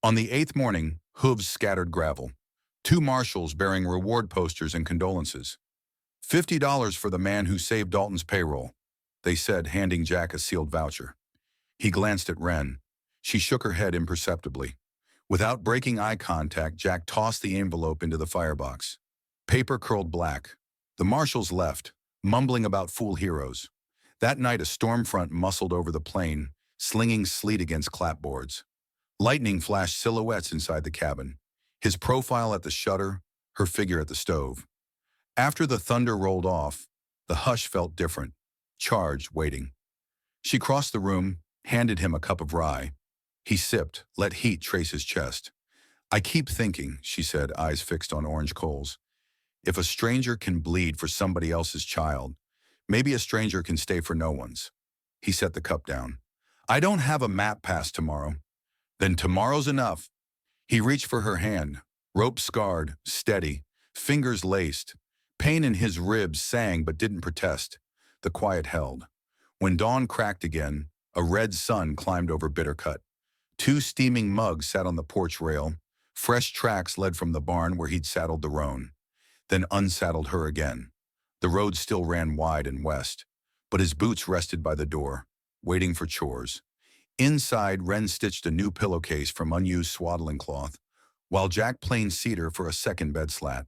On the eighth morning, hooves scattered gravel. Two marshals bearing reward posters and condolences. $50 for the man who saved Dalton's payroll, they said, handing Jack a sealed voucher. He glanced at Wren. She shook her head imperceptibly. Without breaking eye contact, Jack tossed the envelope into the firebox. Paper curled black. The marshals left, mumbling about fool heroes. That night, a storm front muscled over the plain, slinging sleet against clapboards. Lightning flashed silhouettes inside the cabin, his profile at the shutter, her figure at the stove. After the thunder rolled off, the hush felt different, charged, waiting. She crossed the room, handed him a cup of rye. He sipped, let heat trace his chest. "I keep thinking," she said, eyes fixed on orange coals. "If a stranger can bleed for somebody else's child, maybe a stranger can stay for no one's." He set the cup down. "I don't have a map pass tomorrow." "Then tomorrow's enough." He reached for her hand, rope scarred, steady, fingers laced. Pain in his ribs sang but didn't protest. The quiet held. When dawn cracked again, a red sun climbed over Bittercut. Two steaming mugs sat on the porch rail. Fresh tracks led from the barn where he'd saddled the roan, then unsaddled her again. The road still ran wide and west, but his boots rested by the door, waiting for chores. Inside, Wren stitched a new pillowcase from unused swaddling cloth, while Jack planed cedar for a second bed slat.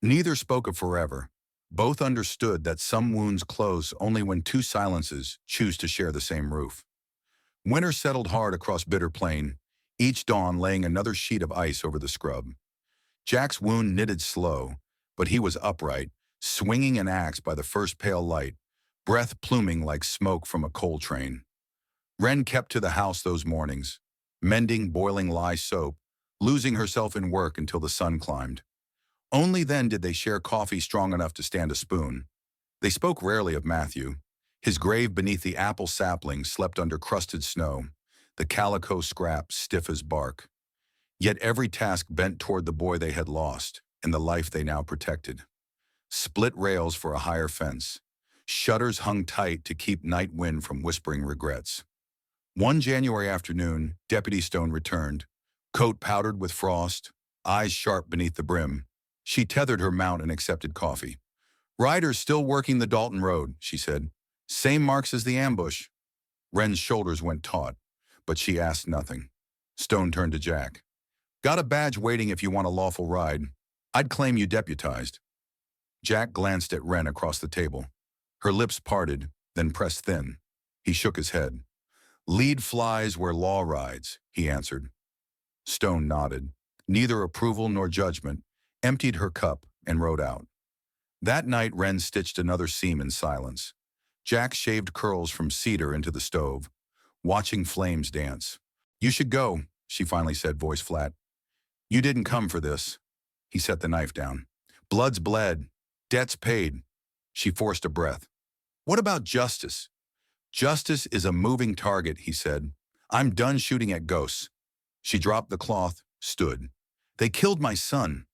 Neither spoke of forever. Both understood that some wounds close only when two silences choose to share the same roof. Winter settled hard across Bitter Plain, each dawn laying another sheet of ice over the scrub. Jack's wound knitted slow, but he was upright, swinging an axe by the first pale light, breath pluming like smoke from a coal train. Wren kept to the house those mornings, mending boiling lye soap, losing herself in work until the sun climbed. Only then did they share coffee strong enough to stand a spoon. They spoke rarely of Matthew. His grave beneath the apple sapling slept under crusted snow, the calico scrap stiff as bark. Yet every task bent toward the boy they had lost and the life they now protected. Split rails for a higher fence. Shutters hung tight to keep night wind from whispering regrets. One January afternoon, Deputy Stone returned, coat powdered with frost, eyes sharp beneath the brim. She tethered her mount and accepted coffee. "Riders still working the Dalton Road," she said. "Same marks as the ambush." Wren's shoulders went taut, but she asked nothing. Stone turned to Jack. "Got a badge waiting if you want a lawful ride. I'd claim you deputized." Jack glanced at Wren across the table. Her lips parted, then pressed thin. He shook his head. "Lead flies where law rides," he answered. Stone nodded. Neither approval nor judgment, emptied her cup, and rode out. That night, Wren stitched another seam in silence. Jack shaved curls from cedar into the stove, watching flames dance. "You should go," she finally said, voice flat. "You didn't come for this." He set the knife down. "Blood's bled. Debt's paid." She forced a breath. "What about justice?" "Justice is a moving target," he said. "I'm done shooting at ghosts." She dropped the cloth, stood. "They killed my son."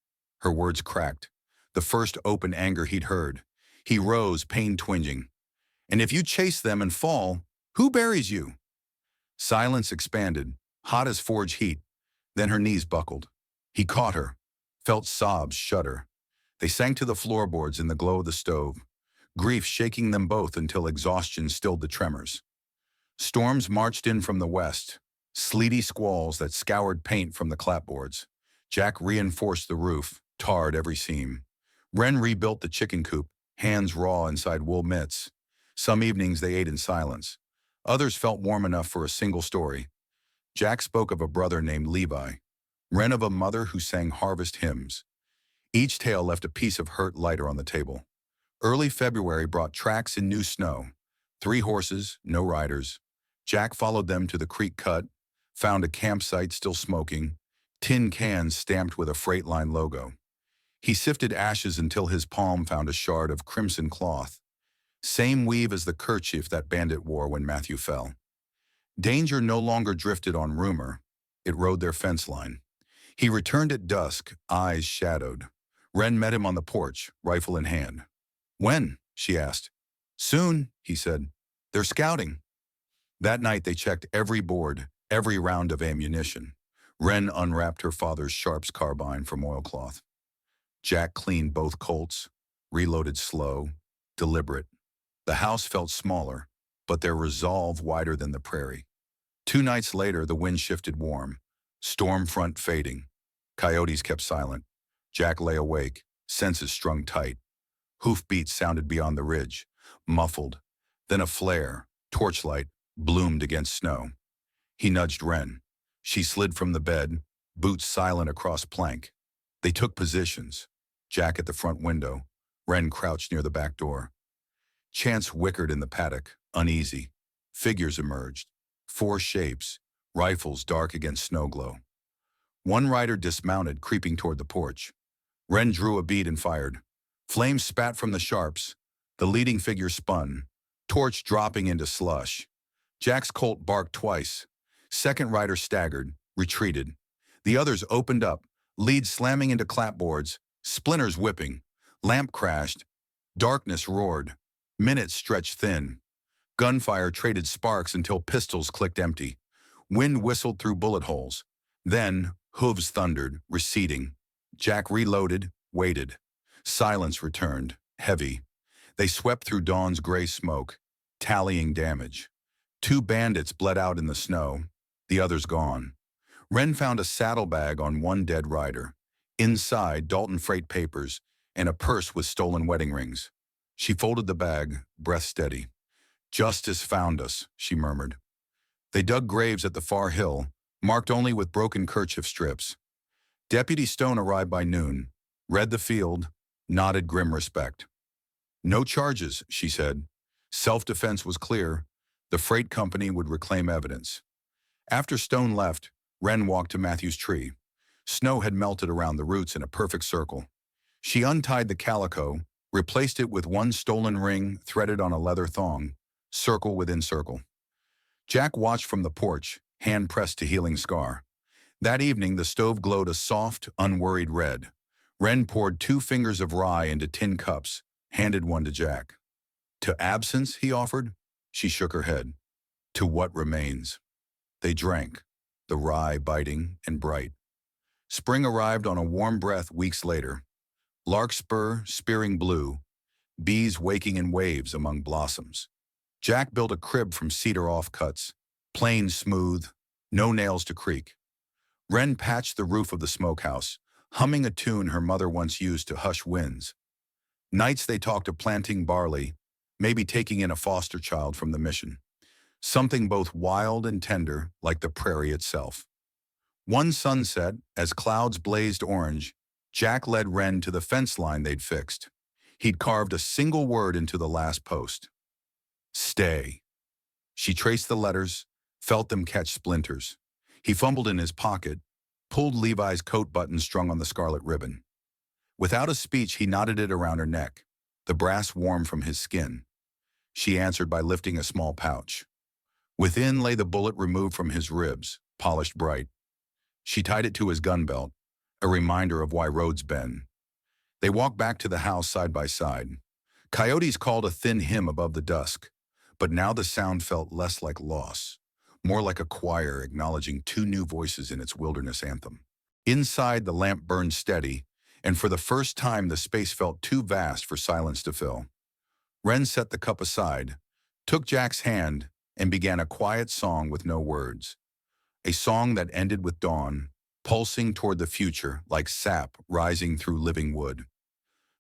Her words cracked, the first open anger he'd heard. He rose, pain twinging. "And if you chase them and fall, who buries you?" Silence expanded, hot as forge heat. Then her knees buckled. He caught her, felt sobs shudder. They sank to the floorboards in the glow of the stove, grief shaking them both until exhaustion stilled the tremors. Storms marched in from the west, sleety squalls that scoured paint from the clapboards. Jack reinforced the roof, tarred every seam. Wren rebuilt the chicken coop, hands raw inside wool mitts. Some evenings they ate in silence. Others felt warm enough for a single story. Jack spoke of a brother named Levi, Wren of a mother who sang harvest hymns. Each tale left a piece of hurt lighter on the table. Early February brought tracks in new snow. 3 horses, no riders. Jack followed them to the creek cut, found a campsite still smoking, tin cans stamped with a Freight-Line logo. He sifted ashes until his palm found a shard of crimson cloth. Same weave as the kerchief that bandit wore when Matthew fell. Danger no longer drifted on rumor. It rode their fence line. He returned at dusk, eyes shadowed. Wren met him on the porch, rifle in hand. "When?" she asked. "Soon," he said. "They're scouting." That night they checked every board, every round of ammunition. Wren unwrapped her father's Sharps carbine from oilcloth. Jack cleaned both Colts, reloaded slow, deliberate. The house felt smaller, but their resolve wider than the prairie. 2 nights later, the wind shifted warm, storm front fading. Coyotes kept silent. Jack lay awake, senses strung tight. Hoofbeats sounded beyond the ridge, muffled. Then a flare, torchlight, bloomed against snow. He nudged Wren. She slid from the bed, boots silent across plank. They took positions. Jack at the front window, Wren crouched near the back door. Chance whickered in the paddock, uneasy. Figures emerged. 4 shapes, rifles dark against snow glow. One rider dismounted, creeping toward the porch. Wren drew a bead and fired. Flames spat from the Sharps. The leading figure spun, torch dropping into slush. Jack's Colt barked twice. Second rider staggered, retreated. The others opened up, leads slamming into clapboards, splinters whipping. Lamp crashed. Darkness roared. Minutes stretched thin. Gunfire traded sparks until pistols clicked empty. Wind whistled through bullet holes. Then, hooves thundered, receding. Jack reloaded, waited. Silence returned, heavy. They swept through dawn's gray smoke, tallying damage. 2 bandits bled out in the snow, the others gone. Wren found a saddlebag on one dead rider. Inside, Dalton freight papers and a purse with stolen wedding rings. She folded the bag, breath steady. "Justice found us," she murmured. They dug graves at the far hill, marked only with broken kerchief strips. Deputy Stone arrived by noon, read the field, nodded grim respect. "No charges," she said. Self-defense was clear. The freight company would reclaim evidence. After Stone left, Wren walked to Matthew's tree. Snow had melted around the roots in a perfect circle. She untied the calico, replaced it with one stolen ring threaded on a leather thong, circle within circle. Jack watched from the porch, hand pressed to healing scar. That evening, the stove glowed a soft, unworried red. Wren poured 2 fingers of rye into tin cups, handed one to Jack. "To absence," he offered. She shook her head. "To what remains." They drank, the rye biting and bright. Spring arrived on a warm breath weeks later. Larkspur spearing blue, bees waking in waves among blossoms. Jack built a crib from cedar offcuts, plain smooth, no nails to creak. Wren patched the roof of the smokehouse, humming a tune her mother once used to hush winds. Nights they talked of planting barley, maybe taking in a foster child from the mission. Something both wild and tender, like the prairie itself. One sunset, as clouds blazed orange, Jack led Wren to the fence line they'd fixed. He'd carved a single word into the last post. "Stay." She traced the letters, felt them catch splinters. He fumbled in his pocket, pulled Levi's coat button strung on the scarlet ribbon. Without a speech, he knotted it around her neck, the brass warm from his skin. She answered by lifting a small pouch. Within lay the bullet removed from his ribs, polished bright. She tied it to his gun belt, a reminder of why roads bend. They walked back to the house side by side. Coyotes called a thin hymn above the dusk, but now the sound felt less like loss, more like a choir acknowledging 2 new voices in its wilderness anthem. Inside, the lamp burned steady, and for the first time the space felt too vast for silence to fill. Wren set the cup aside, took Jack's hand, and began a quiet song with no words. A song that ended with dawn, pulsing toward the future like sap rising through living wood.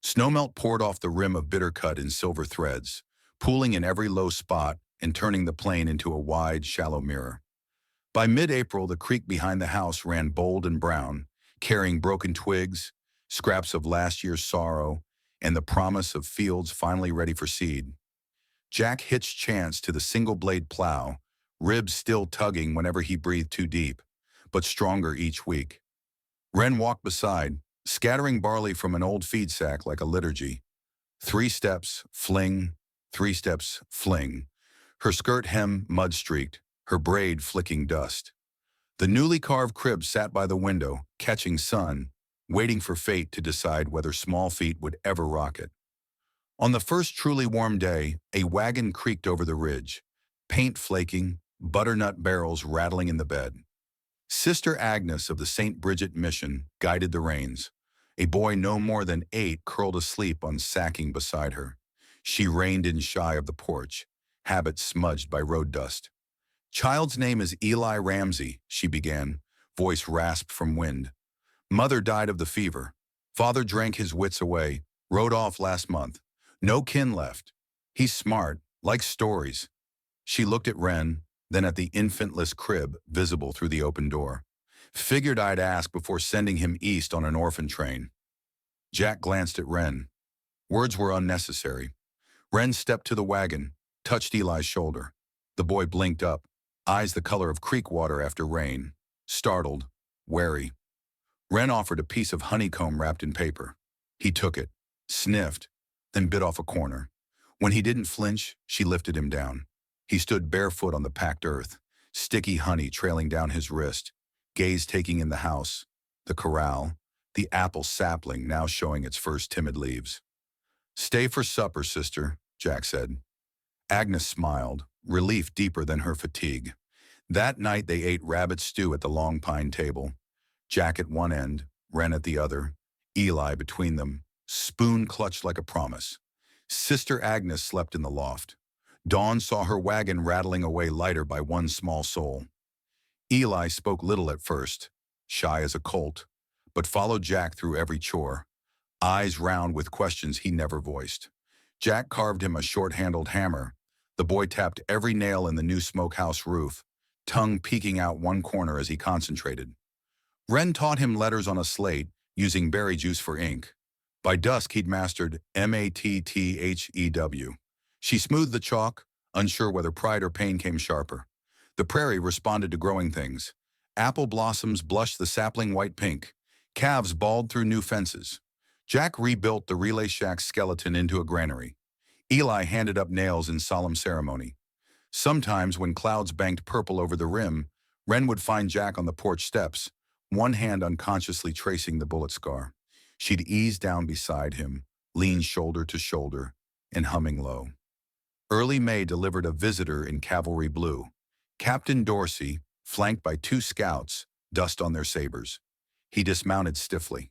Snowmelt poured off the rim of Bittercut in silver threads, pooling in every low spot and turning the plain into a wide, shallow mirror. By mid-April, the creek behind the house ran bold and brown, carrying broken twigs, scraps of last year's sorrow, and the promise of fields finally ready for seed. Jack hitched Chance to the single-blade plow, ribs still tugging whenever he breathed too deep, but stronger each week. Wren walked beside, scattering barley from an old feed sack like a liturgy. 3 steps, fling, 3 steps, fling. Her skirt hem mud-streaked, her braid flicking dust. The newly carved crib sat by the window, catching sun, waiting for fate to decide whether small feet would ever rock it. On the first truly warm day, a wagon creaked over the ridge, paint flaking, butternut barrels rattling in the bed. Sister Agnes of the St. Bridget Mission guided the reins. A boy no more than 8 curled asleep on sacking beside her. She reined in shy of the porch, habit smudged by road dust. "Child's name is Eli Ramsey," she began, voice rasped from wind. "Mother died of the fever. Father drank his wits away, rode off last month. No kin left. He's smart, likes stories." She looked at Wren, then at the infantless crib visible through the open door. "Figured I'd ask before sending him east on an orphan train." Jack glanced at Wren. Words were unnecessary. Wren stepped to the wagon, touched Eli's shoulder. The boy blinked up, eyes the color of creek water after rain, startled, wary. Wren offered a piece of honeycomb wrapped in paper. He took it, sniffed, then bit off a corner. When he didn't flinch, she lifted him down. He stood barefoot on the packed earth, sticky honey trailing down his wrist, gaze taking in the house, the corral, the apple sapling now showing its first timid leaves. "Stay for supper, sister," Jack said. Agnes smiled, relief deeper than her fatigue. That night they ate rabbit stew at the long pine table. Jack at one end, Wren at the other, Eli between them, spoon clutched like a promise. Sister Agnes slept in the loft. Dawn saw her wagon rattling away lighter by one small soul. Eli spoke little at first, shy as a colt, but followed Jack through every chore, eyes round with questions he never voiced. Jack carved him a short-handled hammer. The boy tapped every nail in the new smokehouse roof, tongue peeking out one corner as he concentrated. Wren taught him letters on a slate, using berry juice for ink. By dusk he'd mastered MATTHEW. She smoothed the chalk, unsure whether pride or pain came sharper. The prairie responded to growing things. Apple blossoms blushed the sapling white pink. Calves bawled through new fences. Jack rebuilt the relay shack's skeleton into a granary. Eli handed up nails in solemn ceremony. Sometimes, when clouds banked purple over the rim, Wren would find Jack on the porch steps, one hand unconsciously tracing the bullet scar. She'd ease down beside him, lean shoulder to shoulder, and humming low. Early May delivered a visitor in cavalry blue. Captain Dorsey, flanked by 2 scouts, dust on their sabers. He dismounted stiffly.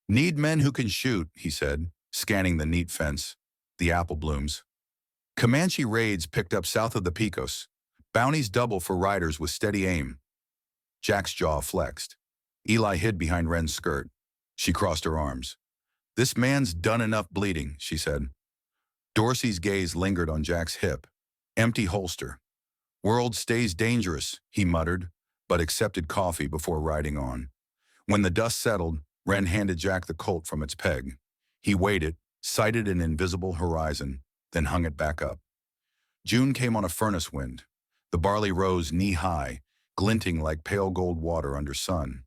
"Need men who can shoot," he said, scanning the neat fence, the apple blooms. Comanche raids picked up south of the Pecos. Bounties double for riders with steady aim. Jack's jaw flexed. Eli hid behind Wren's skirt. She crossed her arms. "This man's done enough bleeding," she said. Dorsey's gaze lingered on Jack's hip. Empty holster. "World stays dangerous," he muttered, but accepted coffee before riding on. When the dust settled, Wren handed Jack the Colt from its peg. He weighed it, sighted an invisible horizon, then hung it back up. June came on a furnace wind. The barley rose knee-high, glinting like pale gold water under sun.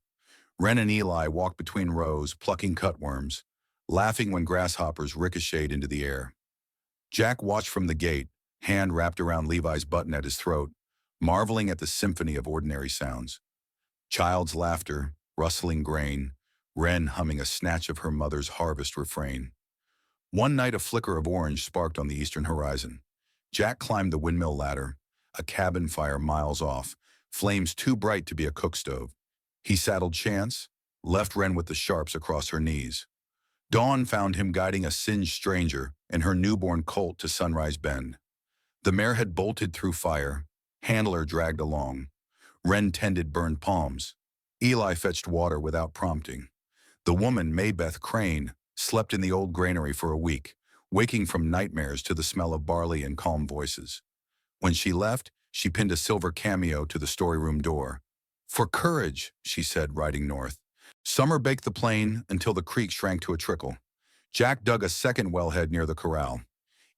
Wren and Eli walked between rows, plucking cutworms, laughing when grasshoppers ricocheted into the air. Jack watched from the gate, hand wrapped around Levi's button at his throat, marveling at the symphony of ordinary sounds. Child's laughter, rustling grain, Wren humming a snatch of her mother's harvest refrain. One night a flicker of orange sparked on the eastern horizon. Jack climbed the windmill ladder, a cabin fire miles off, flames too bright to be a cook stove. He saddled Chance, left Wren with the sharps across her knees. Dawn found him guiding a singed stranger and her newborn colt to Sunrise Bend. The mare had bolted through fire, handler dragged along. Wren tended burned palms. Eli fetched water without prompting. The woman, Maybeth Crane, slept in the old granary for a week, waking from nightmares to the smell of barley and calm voices. When she left, she pinned a silver cameo to the storeroom door. "For courage," she said, riding north. Summer baked the plain until the creek shrank to a trickle. Jack dug a second wellhead near the corral.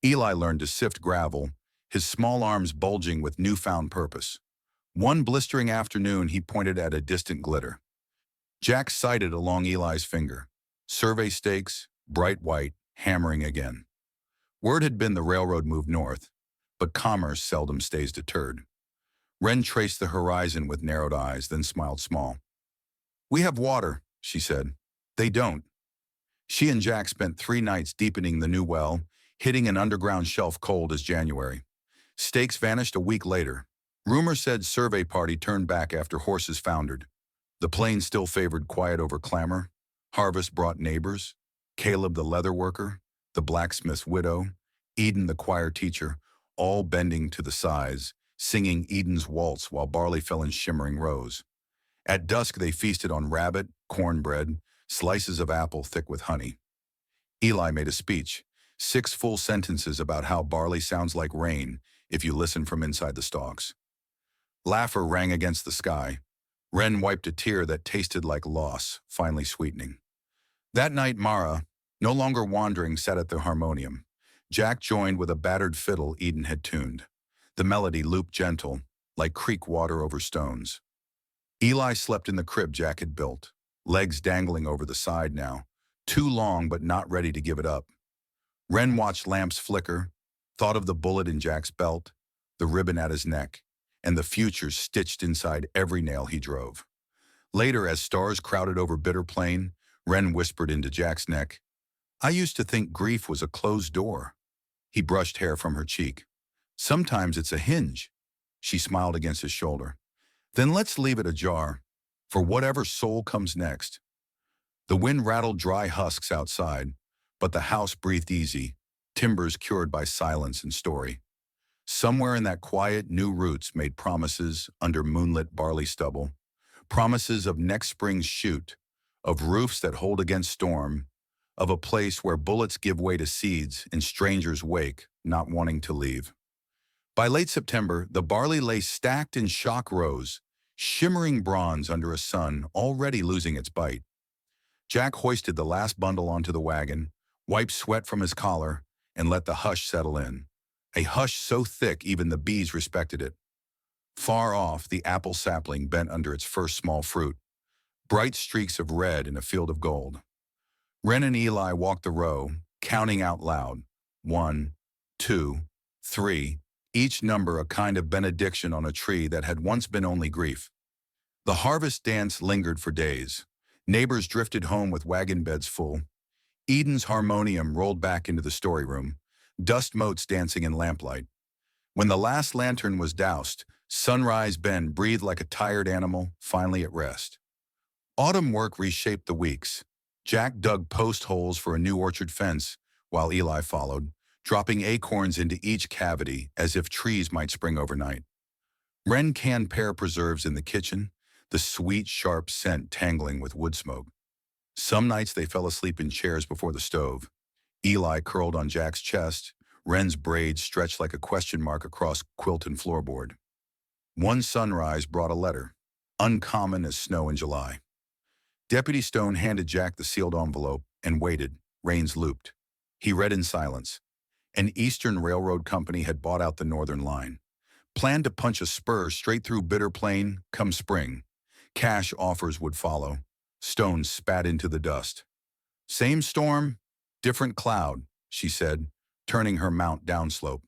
Eli learned to sift gravel, his small arms bulging with newfound purpose. One blistering afternoon, he pointed at a distant glitter. Jack sighted along Eli's finger. Survey stakes, bright white, hammering again. Word had been the railroad moved north, but commerce seldom stays deterred. Wren traced the horizon with narrowed eyes, then smiled small. "We have water," she said. "They don't." She and Jack spent 3 nights deepening the new well, hitting an underground shelf cold as January. Stakes vanished a week later. Rumor said survey party turned back after horses foundered. The plain still favored quiet over clamor. Harvest brought neighbors. Caleb the leather worker, the blacksmith's widow, Eden the choir teacher, all bending to the sighs, singing Eden's waltz while barley fell in shimmering rows. At dusk they feasted on rabbit, cornbread, slices of apple thick with honey. Eli made a speech, 6 full sentences about how barley sounds like rain if you listen from inside the stalks. Laughter rang against the sky. Wren wiped a tear that tasted like loss, finally sweetening. That night Mara, no longer wandering, sat at the harmonium. Jack joined with a battered fiddle Eden had tuned. The melody looped gentle, like creek water over stones. Eli slept in the crib Jack had built, legs dangling over the side now, too long but not ready to give it up. Wren watched lamps flicker, thought of the bullet in Jack's belt, the ribbon at his neck, and the future stitched inside every nail he drove. Later, as stars crowded over Bitter Plain, Wren whispered into Jack's neck, "I used to think grief was a closed door." He brushed hair from her cheek. "Sometimes it's a hinge." She smiled against his shoulder. "Then let's leave it ajar, for whatever soul comes next." The wind rattled dry husks outside, but the house breathed easy, timbers cured by silence and story. Somewhere in that quiet, new roots made promises under moonlit barley stubble, promises of next spring's shoot, of roofs that hold against storm, of a place where bullets give way to seeds and strangers wake, not wanting to leave. By late September, the barley lay stacked in shock rows, shimmering bronze under a sun already losing its bite. Jack hoisted the last bundle onto the wagon, wiped sweat from his collar, and let the hush settle in. A hush so thick even the bees respected it. Far off, the apple sapling bent under its first small fruit, bright streaks of red in a field of gold. Wren and Eli walked the row, counting out loud. 1, 2, 3, each number a kind of benediction on a tree that had once been only grief. The harvest dance lingered for days. Neighbors drifted home with wagon beds full. Eden's harmonium rolled back into the storyroom, dust motes dancing in lamplight. When the last lantern was doused, Sunrise Ben breathed like a tired animal, finally at rest. Autumn work reshaped the weeks. Jack dug post holes for a new orchard fence, while Eli followed, dropping acorns into each cavity as if trees might spring overnight. Wren canned pear preserves in the kitchen, the sweet, sharp scent tangling with wood smoke. Some nights they fell asleep in chairs before the stove. Eli curled on Jack's chest, Wren's braids stretched like a question mark across quilt and floorboard. One sunrise brought a letter, uncommon as snow in July. Deputy Stone handed Jack the sealed envelope and waited, reins looped. He read in silence. An Eastern Railroad company had bought out the Northern Line, planned to punch a spur straight through Bitter Plain come spring. Cash offers would follow. Stone spat into the dust. "Same storm, different cloud," she said, turning her mount downslope.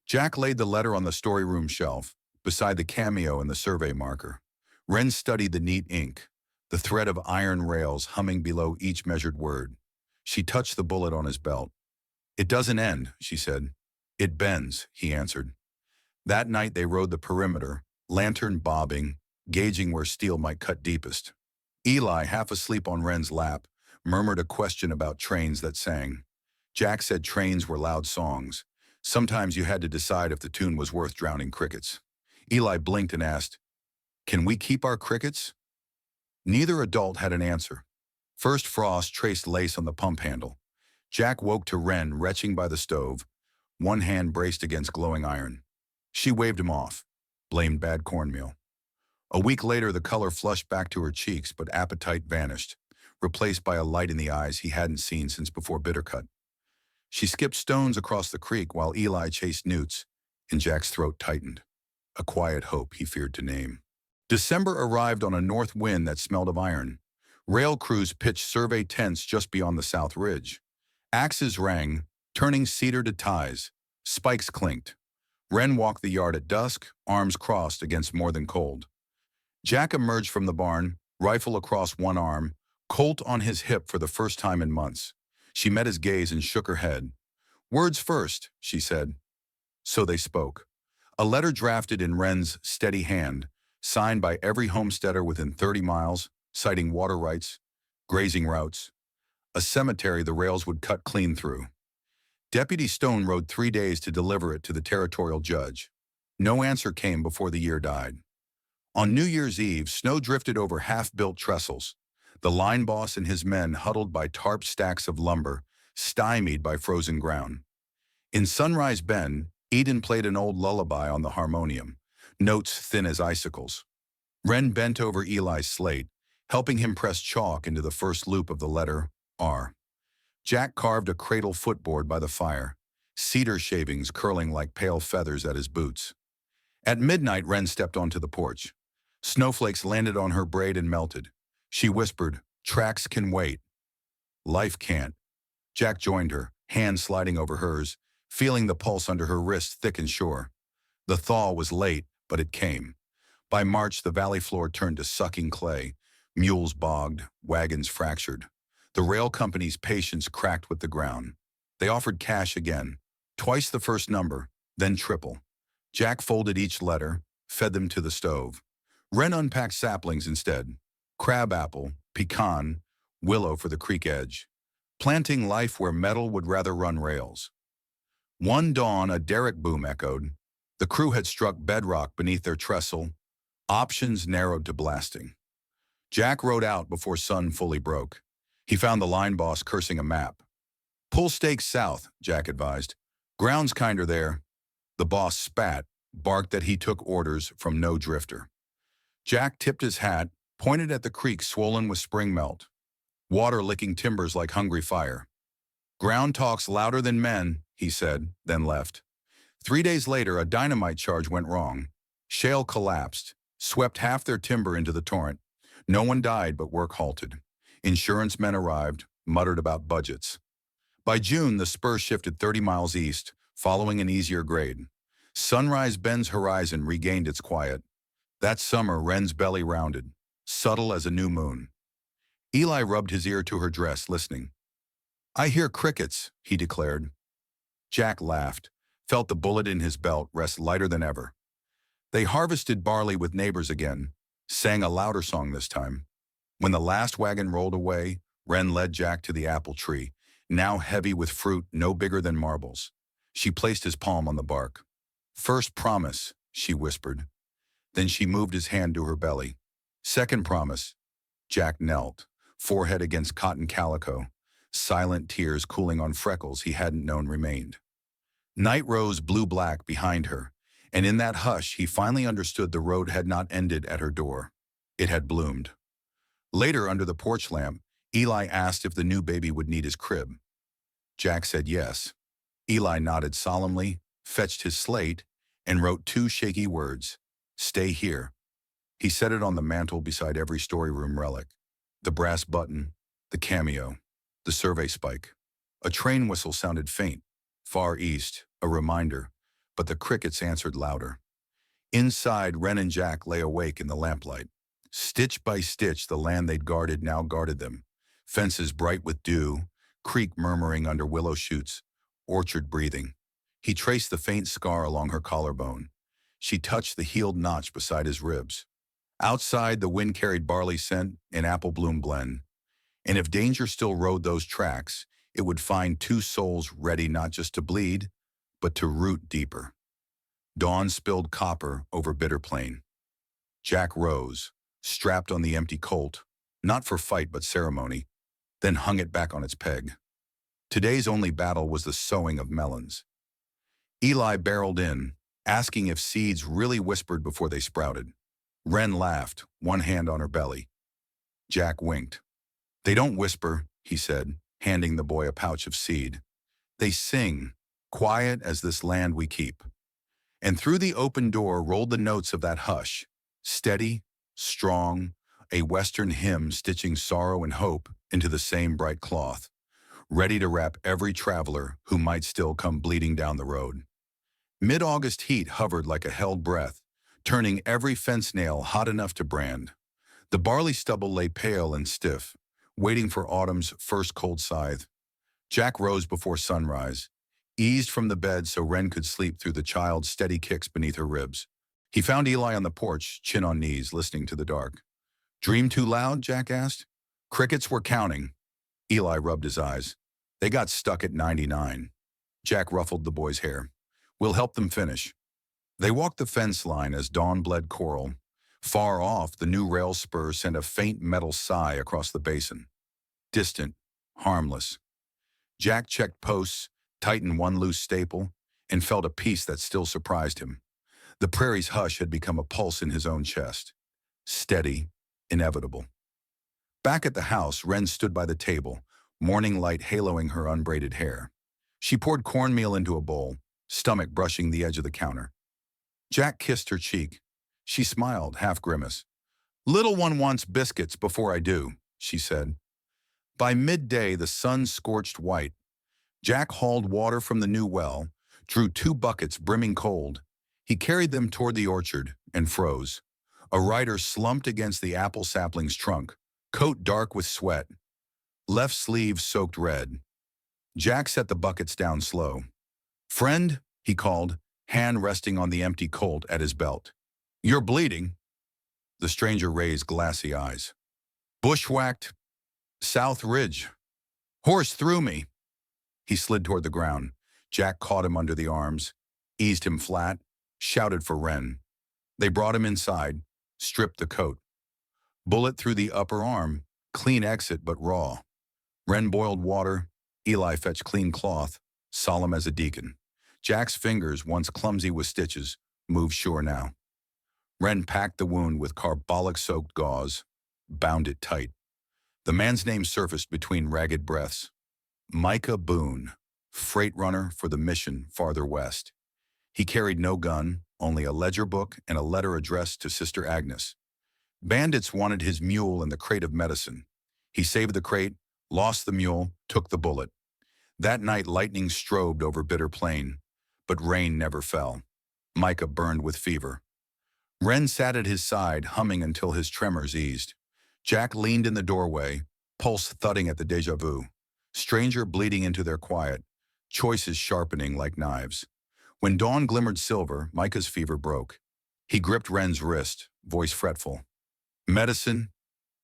Jack laid the letter on the storyroom shelf, beside the cameo and the survey marker. Wren studied the neat ink, the thread of iron rails humming below each measured word. She touched the bullet on his belt. "It doesn't end," she said. "It bends," he answered. That night they rode the perimeter, lantern bobbing, gauging where steel might cut deepest. Eli, half asleep on Wren's lap, murmured a question about trains that sang. Jack said trains were loud songs. Sometimes you had to decide if the tune was worth drowning crickets. Eli blinked and asked, "Can we keep our crickets?" Neither adult had an answer. First frost traced lace on the pump handle. Jack woke to Wren retching by the stove, one hand braced against glowing iron. She waved him off, blamed bad cornmeal. A week later, the color flushed back to her cheeks, but appetite vanished, replaced by a light in the eyes he hadn't seen since before Bittercut. She skipped stones across the creek while Eli chased newts, and Jack's throat tightened. A quiet hope he feared to name. December arrived on a north wind that smelled of iron. Rail crews pitched survey tents just beyond the South Ridge. Axes rang, turning cedar to ties. Spikes clinked. Wren walked the yard at dusk, arms crossed against more than cold. Jack emerged from the barn, rifle across one arm, Colt on his hip for the first time in months. She met his gaze and shook her head. "Words first," she said. So they spoke. A letter drafted in Wren's steady hand, signed by every homesteader within 30 miles, citing water rights, grazing routes, a cemetery the rails would cut clean through. Deputy Stone rode 3 days to deliver it to the territorial judge. No answer came before the year died. On New Year's Eve, snow drifted over half-built trestles. The line boss and his men huddled by tarp stacks of lumber, stymied by frozen ground. In Sunrise Bend, Eden played an old lullaby on the harmonium, notes thin as icicles. Wren bent over Eli's slate, helping him press chalk into the first loop of the letter R. Jack carved a cradle footboard by the fire, cedar shavings curling like pale feathers at his boots. At midnight, Wren stepped onto the porch. Snowflakes landed on her braid and melted. She whispered, "Tracks can wait." "Life can't." Jack joined her, hand sliding over hers, feeling the pulse under her wrist thick and sure. The thaw was late, but it came. By March, the valley floor turned to sucking clay. Mules bogged, wagons fractured. The rail company's patience cracked with the ground. They offered cash again, twice the first number, then triple. Jack folded each letter, fed them to the stove. Wren unpacked saplings instead. Crabapple, pecan, willow for the creek edge. Planting life where metal would rather run rails. One dawn, a derrick boom echoed. The crew had struck bedrock beneath their trestle. Options narrowed to blasting. Jack rode out before sun fully broke. He found the line boss cursing a map. "Pull stakes south," Jack advised. "Ground's kinder there." The boss spat, barked that he took orders from no drifter. Jack tipped his hat, pointed at the creek swollen with spring melt. Water licking timbers like hungry fire. "Ground talks louder than men," he said, then left. 3 days later, a dynamite charge went wrong. Shale collapsed, swept half their timber into the torrent. No one died, but work halted. Insurance men arrived, muttered about budgets. By June, the spur shifted 30 miles east, following an easier grade. Sunrise Bend's horizon regained its quiet. That summer, Wren's belly rounded, subtle as a new moon. Eli rubbed his ear to her dress, listening. "I hear crickets," he declared. Jack laughed, felt the bullet in his belt rest lighter than ever. They harvested barley with neighbors again, sang a louder song this time. When the last wagon rolled away, Wren led Jack to the apple tree, now heavy with fruit no bigger than marbles. She placed his palm on the bark. "First promise," she whispered. Then she moved his hand to her belly. "Second promise." Jack knelt, forehead against cotton calico, silent tears cooling on freckles he hadn't known remained. Night rose blue-black behind her, and in that hush he finally understood the road had not ended at her door. It had bloomed. Later, under the porch lamp, Eli asked if the new baby would need his crib. Jack said yes. Eli nodded solemnly, fetched his slate, and wrote 2 shaky words, "Stay here." He set it on the mantel beside every storyroom relic. The brass button, the cameo, the survey spike. A train whistle sounded faint, far east, a reminder, but the crickets answered louder. Inside, Wren and Jack lay awake in the lamplight. Stitch by stitch, the land they'd guarded now guarded them. Fences bright with dew, creek murmuring under willow shoots, orchard breathing. He traced the faint scar along her collarbone. She touched the healed notch beside his ribs. Outside, the wind carried barley scent and apple bloom blend. And if danger still rode those tracks, it would find 2 souls ready not just to bleed, but to root deeper. Dawn spilled copper over bitter plain. Jack rose, strapped on the empty colt, not for fight but ceremony, then hung it back on its peg. Today's only battle was the sowing of melons. Eli barreled in, asking if seeds really whispered before they sprouted. Wren laughed, one hand on her belly. Jack winked. "They don't whisper," he said, handing the boy a pouch of seed. "They sing, quiet as this land we keep." And through the open door rolled the notes of that hush, steady, strong, a Western hymn stitching sorrow and hope into the same bright cloth, ready to wrap every traveler who might still come bleeding down the road. Mid-August heat hovered like a held breath, turning every fence nail hot enough to brand. The barley stubble lay pale and stiff, waiting for autumn's first cold scythe. Jack rose before sunrise. eased from the bed so Wren could sleep through the child's steady kicks beneath her ribs. He found Eli on the porch, chin on knees, listening to the dark. Dream too loud? Jack asked. Crickets were counting. Eli rubbed his eyes. They got stuck at 99. Jack ruffled the boy's hair. We'll help them finish. They walked the fence line as dawn bled coral. Far off, the new rail spur sent a faint metal sigh across the basin. Distant, harmless. Jack checked posts, tightened one loose staple, and felt a peace that still surprised him. The prairie's hush had become a pulse in his own chest. Steady, inevitable. Back at the house, Wren stood by the table, morning light haloing her unbraided hair. She poured cornmeal into a bowl, stomach brushing the edge of the counter. Jack kissed her cheek. She smiled, half grimace. Little one wants biscuits before I do, she said. By midday, the sun scorched white. Jack hauled water from the new well, drew 2 buckets brimming cold. He carried them toward the orchard and froze. A rider slumped against the apple sapling's trunk, coat dark with sweat, left sleeve soaked red. Jack set the buckets down slow. Friend, he called, hand resting on the empty colt at his belt. You're bleeding. The stranger raised glassy eyes. Bushwhacked. South Ridge. Horse threw me. He slid toward the ground. Jack caught him under the arms, eased him flat, shouted for Wren. They brought him inside, stripped the coat. Bullet through the upper arm, clean exit but raw. Wren boiled water, Eli fetched clean cloth, solemn as a deacon. Jack's fingers, once clumsy with stitches, moved sure now. Wren packed the wound with carbolic-soaked gauze, bound it tight. The man's name surfaced between ragged breaths. Micah Boone, freight runner for the mission farther west. He carried no gun, only a ledger book and a letter addressed to Sister Agnes. Bandits wanted his mule and the crate of medicine. He saved the crate, lost the mule, took the bullet. That night lightning strobed over Bitter Plain, but rain never fell. Micah burned with fever. Wren sat at his side, humming until his tremors eased. Jack leaned in the doorway, pulse thudding at the déjà vu. Stranger bleeding into their quiet, choices sharpening like knives. When dawn glimmered silver, Micah's fever broke. He gripped Wren's wrist, voice fretful. Medicine?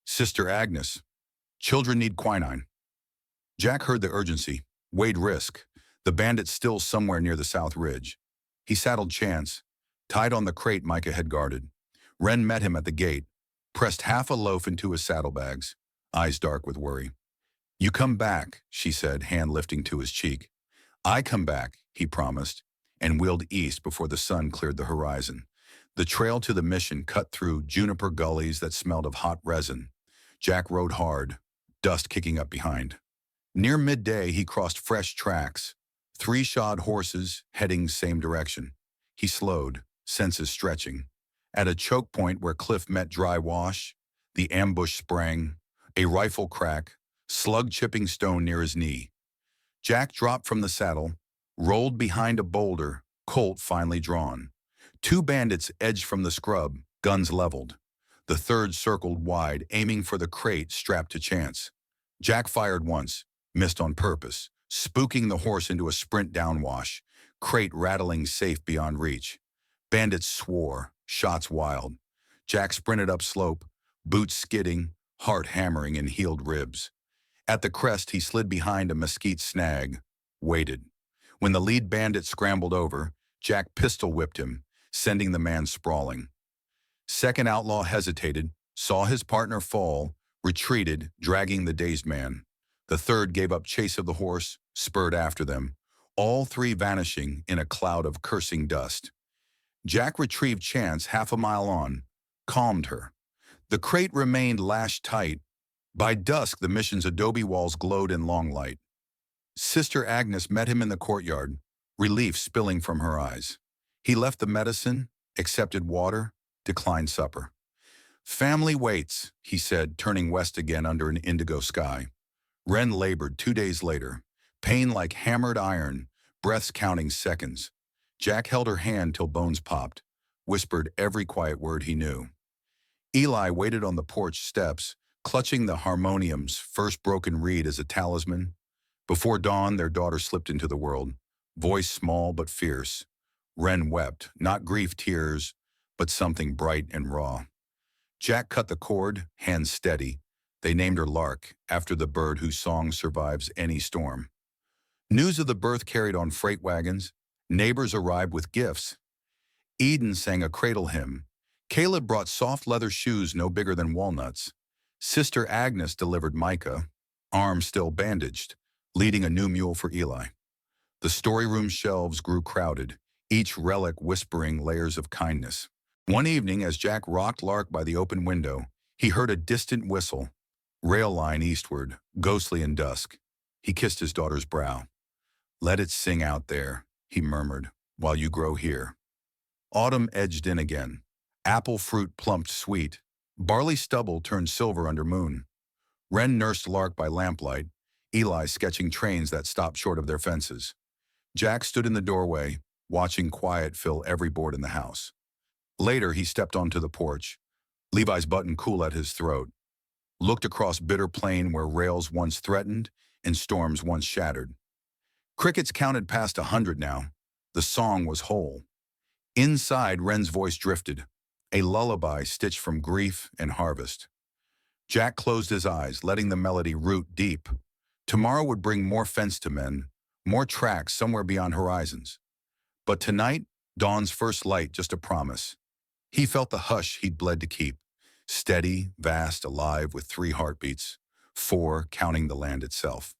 Sister Agnes. Children need quinine. Jack heard the urgency, weighed risk. The bandits still somewhere near the South Ridge. He saddled Chance, tied on the crate Micah had guarded. Wren met him at the gate, pressed half a loaf into his saddlebags, eyes dark with worry. You come back, she said, hand lifting to his cheek. I come back, he promised, and wheeled east before the sun cleared the horizon. The trail to the mission cut through juniper gullies that smelled of hot resin. Jack rode hard, dust kicking up behind. Near midday, he crossed fresh tracks, 3 shod horses heading same direction. He slowed, senses stretching. At a choke point where cliff met dry wash, the ambush sprang, a rifle crack, slug-chipping stone near his knee. Jack dropped from the saddle, rolled behind a boulder, Colt finally drawn. 2 bandits edged from the scrub, guns leveled. The third circled wide, aiming for the crate strapped to Chance. Jack fired once, missed on purpose, spooking the horse into a sprint downwash, crate rattling safe beyond reach. Bandits swore, shots wild. Jack sprinted up slope, boots skidding, heart hammering in healed ribs. At the crest, he slid behind a mesquite snag, waited. When the lead bandit scrambled over, Jack pistol-whipped him, sending the man sprawling. Second outlaw hesitated, saw his partner fall, retreated, dragging the dazed man. The third gave up chase of the horse, spurred after them, all 3 vanishing in a cloud of cursing dust. Jack retrieved Chance half a mile on, calmed her. The crate remained lashed tight. By dusk, the mission's adobe walls glowed in long light. Sister Agnes met him in the courtyard, relief spilling from her eyes. He left the medicine, accepted water, declined supper. Family waits, he said, turning west again under an indigo sky. Wren labored 2 days later, pain like hammered iron, breaths counting seconds. Jack held her hand till bones popped, whispered every quiet word he knew. Eli waited on the porch steps, clutching the harmonium's first broken reed as a talisman. Before dawn, their daughter slipped into the world, voice small but fierce. Wren wept, not grief tears, but something bright and raw. Jack cut the cord, hands steady. They named her Lark, after the bird whose song survives any storm. News of the birth carried on freight wagons. Neighbors arrived with gifts. Eden sang a cradle hymn. Caleb brought soft leather shoes no bigger than walnuts. Sister Agnes delivered Micah, arm still bandaged, leading a new mule for Eli. The storyroom shelves grew crowded, each relic whispering layers of kindness. One evening, as Jack rocked Lark by the open window, he heard a distant whistle, rail line eastward, ghostly in dusk. He kissed his daughter's brow. "Let it sing out there," he murmured, "while you grow here." Autumn edged in again. Apple fruit plumped sweet. Barley stubble turned silver under moon. Wren nursed Lark by lamplight, Eli sketching trains that stopped short of their fences. Jack stood in the doorway, watching quiet fill every board in the house. Later, he stepped onto the porch, Levi's button cool at his throat, looked across bitter plain where rails once threatened and storms once shattered. Crickets counted past 100 now. The song was whole. Inside, Wren's voice drifted, a lullaby stitched from grief and harvest. Jack closed his eyes, letting the melody root deep. Tomorrow would bring more fence to men, more tracks somewhere beyond horizons. But tonight, dawn's first light, just a promise. He felt the hush he'd bled to keep, steady, vast, alive with 3 heartbeats, 4 counting the land itself.